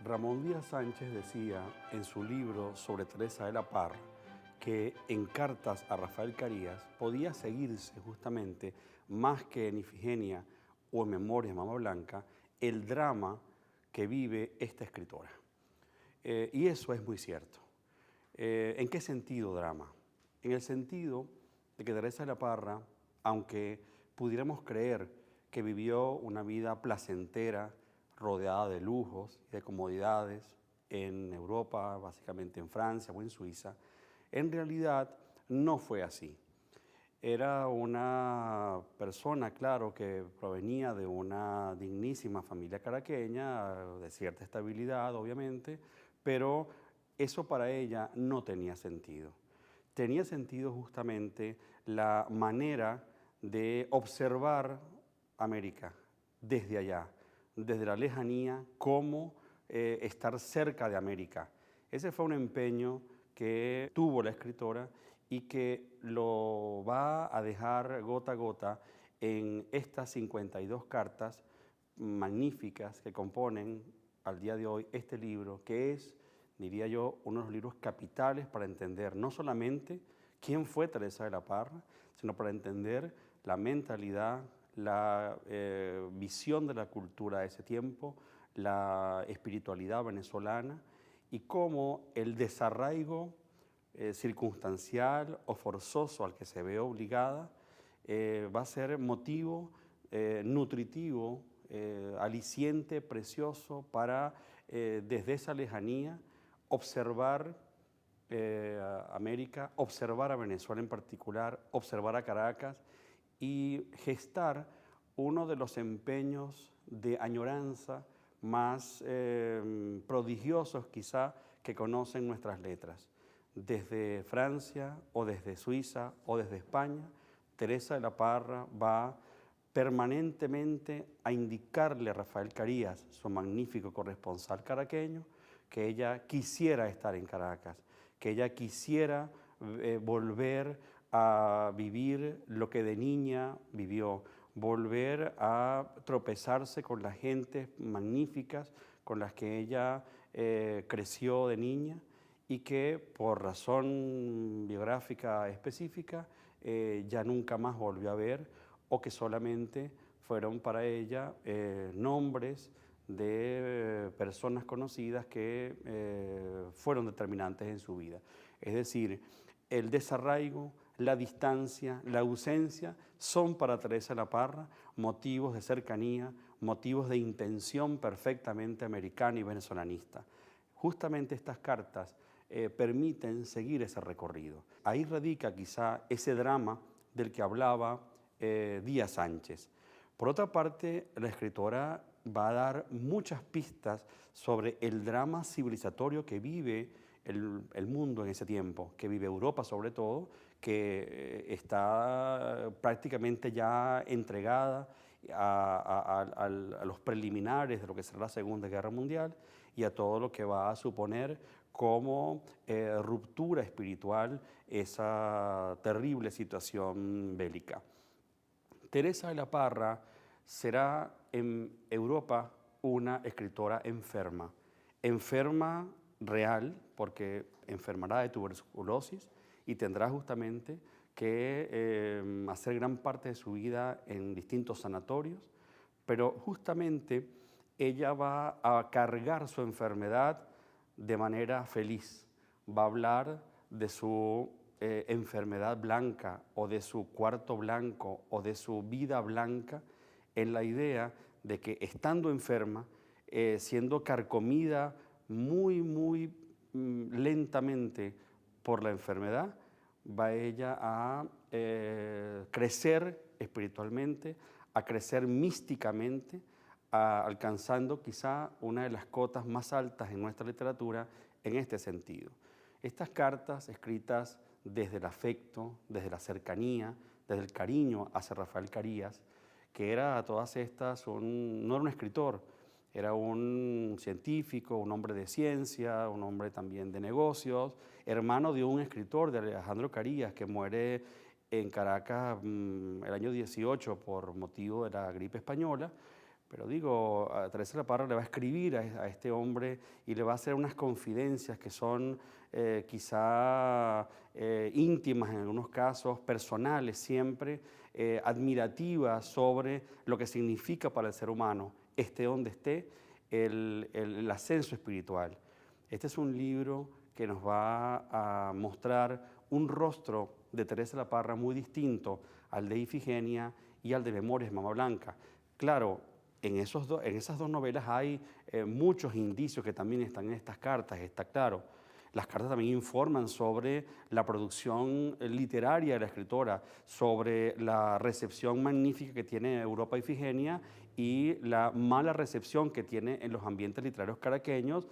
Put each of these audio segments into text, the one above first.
Ramón Díaz Sánchez decía en su libro sobre Teresa de la Parra que en cartas a Rafael Carías podía seguirse justamente, más que en Ifigenia o en Memorias de Mama Blanca, el drama que vive esta escritora. Y eso es muy cierto. ¿En qué sentido drama? En el sentido de que Teresa de la Parra, aunque pudiéramos creer que vivió una vida placentera, rodeada de lujos y de comodidades en Europa, básicamente en Francia o en Suiza, en realidad no fue así. Era una persona, claro, que provenía de una dignísima familia caraqueña, de cierta estabilidad, obviamente, pero eso para ella no tenía sentido. Tenía sentido justamente la manera de observar América desde allá, desde la lejanía, cómo estar cerca de América. Ese fue un empeño que tuvo la escritora y que lo va a dejar gota a gota en estas 52 cartas magníficas que componen al día de hoy este libro, que es, diría yo, uno de los libros capitales para entender no solamente quién fue Teresa de la Parra, sino para entender la mentalidad, la visión de la cultura de ese tiempo, la espiritualidad venezolana y cómo el desarraigo circunstancial o forzoso al que se ve obligada va a ser motivo nutritivo, aliciente, precioso para desde esa lejanía observar a América, observar a Venezuela en particular, observar a Caracas y gestar uno de los empeños de añoranza más prodigiosos quizá que conocen nuestras letras. Desde Francia o desde Suiza o desde España, Teresa de la Parra va permanentemente a indicarle a Rafael Carías, su magnífico corresponsal caraqueño, que ella quisiera estar en Caracas, que ella quisiera volver a vivir lo que de niña vivió, volver a tropezarse con las gentes magníficas con las que ella creció de niña y que por razón biográfica específica ya nunca más volvió a ver o que solamente fueron para ella nombres de personas conocidas que fueron determinantes en su vida. Es decir, el desarraigo, la distancia, la ausencia son para Teresa de la Parra motivos de cercanía, motivos de intención perfectamente americana y venezolanista. Justamente estas cartas permiten seguir ese recorrido. Ahí radica quizá ese drama del que hablaba Díaz Sánchez. Por otra parte, la escritora va a dar muchas pistas sobre el drama civilizatorio que vive el mundo en ese tiempo, que vive Europa sobre todo, que está prácticamente ya entregada a los preliminares de lo que será la Segunda Guerra Mundial y a todo lo que va a suponer como ruptura espiritual esa terrible situación bélica. Teresa de la Parra será en Europa una escritora enferma, enferma real porque enfermará de tuberculosis y tendrá justamente que hacer gran parte de su vida en distintos sanatorios, pero justamente ella va a cargar su enfermedad de manera feliz, va a hablar de su enfermedad blanca o de su cuarto blanco o de su vida blanca en la idea de que estando enferma, siendo carcomida muy lentamente por la enfermedad, va ella a crecer espiritualmente, a crecer místicamente, alcanzando quizá una de las cotas más altas en nuestra literatura en este sentido. Estas cartas escritas desde el afecto, desde la cercanía, desde el cariño hacia Rafael Carías, que era a todas estas, no era un escritor, era un científico, un hombre de ciencia, un hombre también de negocios, hermano de un escritor, de Alejandro Carías, que muere en Caracas el año 18 por motivo de la gripe española, Pero digo, a Teresa de la Parra le va a escribir a este hombre y le va a hacer unas confidencias que son quizá íntimas en algunos casos, personales siempre, admirativas sobre lo que significa para el ser humano, esté donde esté, el ascenso espiritual. Este es un libro que nos va a mostrar un rostro de Teresa de la Parra muy distinto al de Ifigenia y al de Memorias de Mama Blanca. Claro, en esas dos novelas hay muchos indicios que también están en estas cartas, está claro. Las cartas también informan sobre la producción literaria de la escritora, sobre la recepción magnífica que tiene Europa Ifigenia y la mala recepción que tiene en los ambientes literarios caraqueños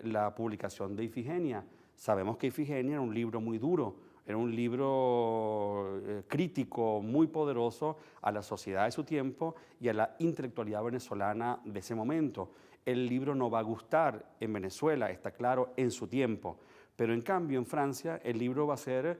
la publicación de Ifigenia. Sabemos que Ifigenia era un libro muy duro, era un libro crítico muy poderoso a la sociedad de su tiempo y a la intelectualidad venezolana de ese momento. El libro no va a gustar en Venezuela, está claro, en su tiempo, pero en cambio en Francia el libro va a ser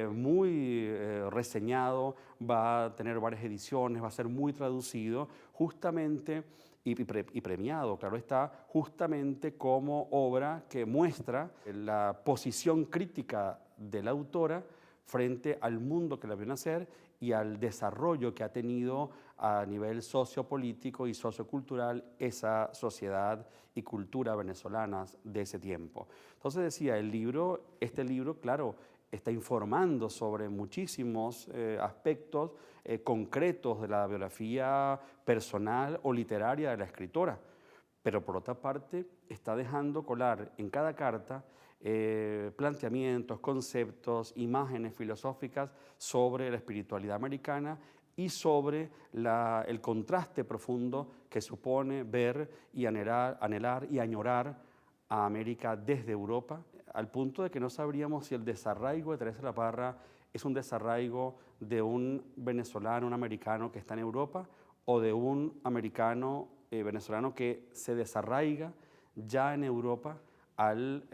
muy reseñado, va a tener varias ediciones, va a ser muy traducido justamente y premiado, claro está, justamente como obra que muestra la posición crítica de la autora frente al mundo que la vio nacer y al desarrollo que ha tenido a nivel sociopolítico y sociocultural esa sociedad y cultura venezolanas de ese tiempo. Entonces decía, este libro, claro, está informando sobre muchísimos aspectos concretos de la biografía personal o literaria de la escritora, pero por otra parte está dejando colar en cada carta planteamientos, conceptos, imágenes filosóficas sobre la espiritualidad americana y sobre el contraste profundo que supone ver y anhelar y añorar a América desde Europa, al punto de que no sabríamos si el desarraigo de Teresa de la Parra es un desarraigo de un venezolano, un americano que está en Europa, o de un americano venezolano que se desarraiga ya en Europa al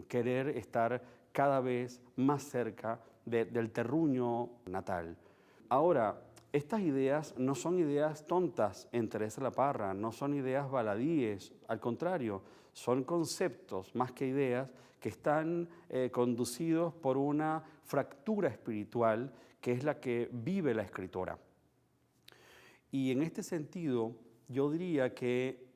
querer estar cada vez más cerca del terruño natal. Ahora, estas ideas no son ideas tontas en Teresa de la Parra, no son ideas baladíes, al contrario, son conceptos más que ideas que están conducidos por una fractura espiritual que es la que vive la escritora. Y en este sentido, yo diría que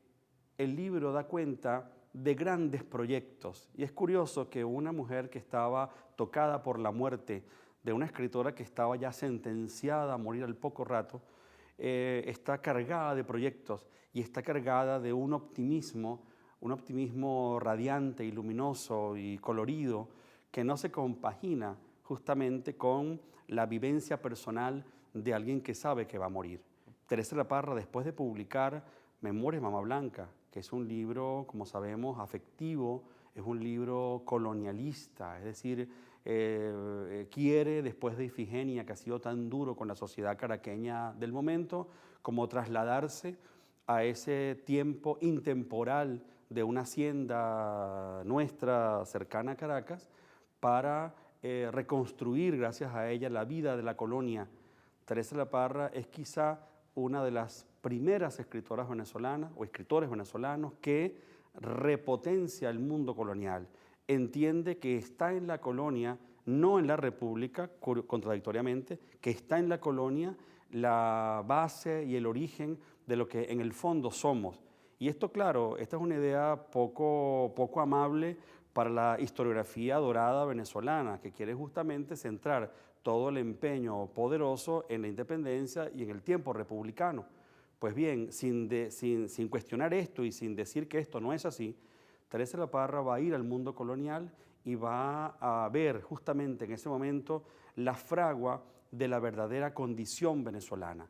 el libro da cuenta de grandes proyectos. Y es curioso que una mujer que estaba tocada por la muerte de una escritora que estaba ya sentenciada a morir al poco rato, está cargada de proyectos y está cargada de un optimismo radiante y luminoso y colorido que no se compagina justamente con la vivencia personal de alguien que sabe que va a morir. Teresa de la Parra, después de publicar Memorias de Mama Blanca, que es un libro, como sabemos, afectivo, es un libro colonialista, es decir, quiere, después de Ifigenia, que ha sido tan duro con la sociedad caraqueña del momento, como trasladarse a ese tiempo intemporal de una hacienda nuestra cercana a Caracas para reconstruir, gracias a ella, la vida de la colonia. Teresa de la Parra es quizá una de las primeras escritoras venezolanas o escritores venezolanos que repotencia el mundo colonial. Entiende que está en la colonia, no en la república, contradictoriamente, que está en la colonia la base y el origen de lo que en el fondo somos. Y esto, claro, esta es una idea poco amable para la historiografía dorada venezolana, que quiere justamente centrar todo el empeño poderoso en la independencia y en el tiempo republicano. Pues bien, sin cuestionar esto y sin decir que esto no es así, Teresa de la Parra va a ir al mundo colonial y va a ver justamente en ese momento la fragua de la verdadera condición venezolana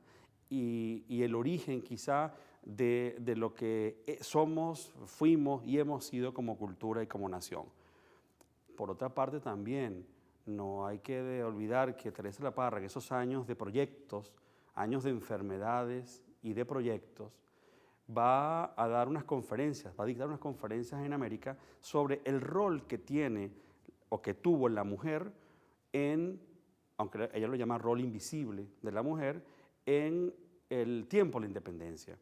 y el origen quizá de lo que somos, fuimos y hemos sido como cultura y como nación. Por otra parte también, no hay que olvidar que Teresa de la Parra, en esos años de proyectos, años de enfermedades y de proyectos, va a dar unas conferencias, va a dictar unas conferencias en América sobre el rol que tiene o que tuvo la mujer aunque ella lo llama rol invisible de la mujer, en el tiempo de la independencia.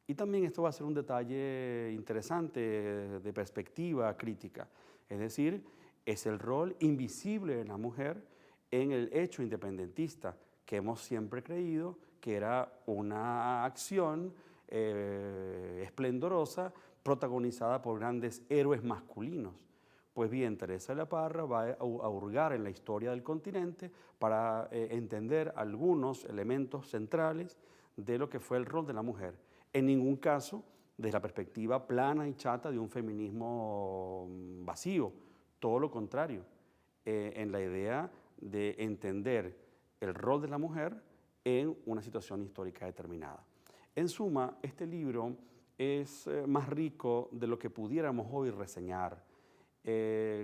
Y también esto va a ser un detalle interesante de perspectiva crítica, es decir, es el rol invisible de la mujer en el hecho independentista, que hemos siempre creído que era una acción esplendorosa protagonizada por grandes héroes masculinos. Pues bien, Teresa de la Parra va a hurgar en la historia del continente para entender algunos elementos centrales de lo que fue el rol de la mujer. En ningún caso desde la perspectiva plana y chata de un feminismo vacío, todo lo contrario, en la idea de entender el rol de la mujer en una situación histórica determinada. En suma, este libro es más rico de lo que pudiéramos hoy reseñar.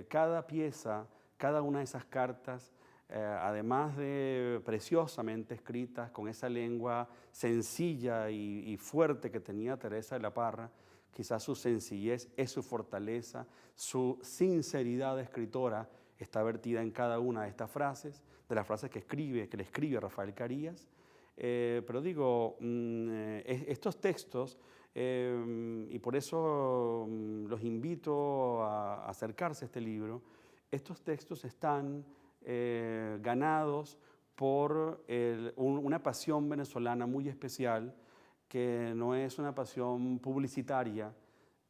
Cada pieza, cada una de esas cartas, además de preciosamente escritas con esa lengua sencilla y fuerte que tenía Teresa de la Parra, quizás su sencillez es su fortaleza, su sinceridad de escritora está vertida en cada una de estas frases, de las frases que le escribe Rafael Carías. Pero digo, estos textos, y por eso los invito a acercarse a este libro, estos textos están ganados por una pasión venezolana muy especial, que no es una pasión publicitaria,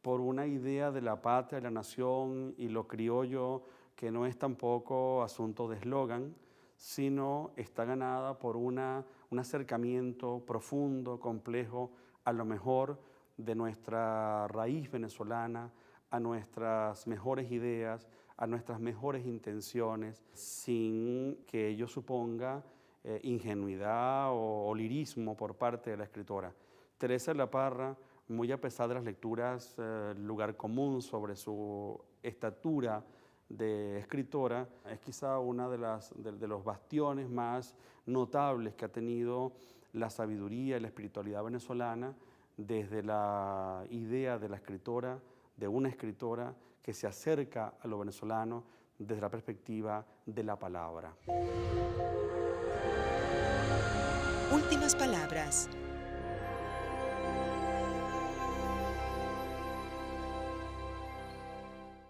por una idea de la patria, de la nación y lo criollo, que no es tampoco asunto de eslogan, sino está ganada por un acercamiento profundo, complejo, a lo mejor de nuestra raíz venezolana, a nuestras mejores ideas, a nuestras mejores intenciones, sin que ello suponga ingenuidad o lirismo por parte de la escritora. Teresa de la Parra, muy a pesar de las lecturas, lugar común sobre su estatura de escritora, es quizá una de los bastiones más notables que ha tenido la sabiduría y la espiritualidad venezolana desde la idea de la escritora, de una escritora que se acerca a lo venezolano desde la perspectiva de la palabra. Últimas palabras.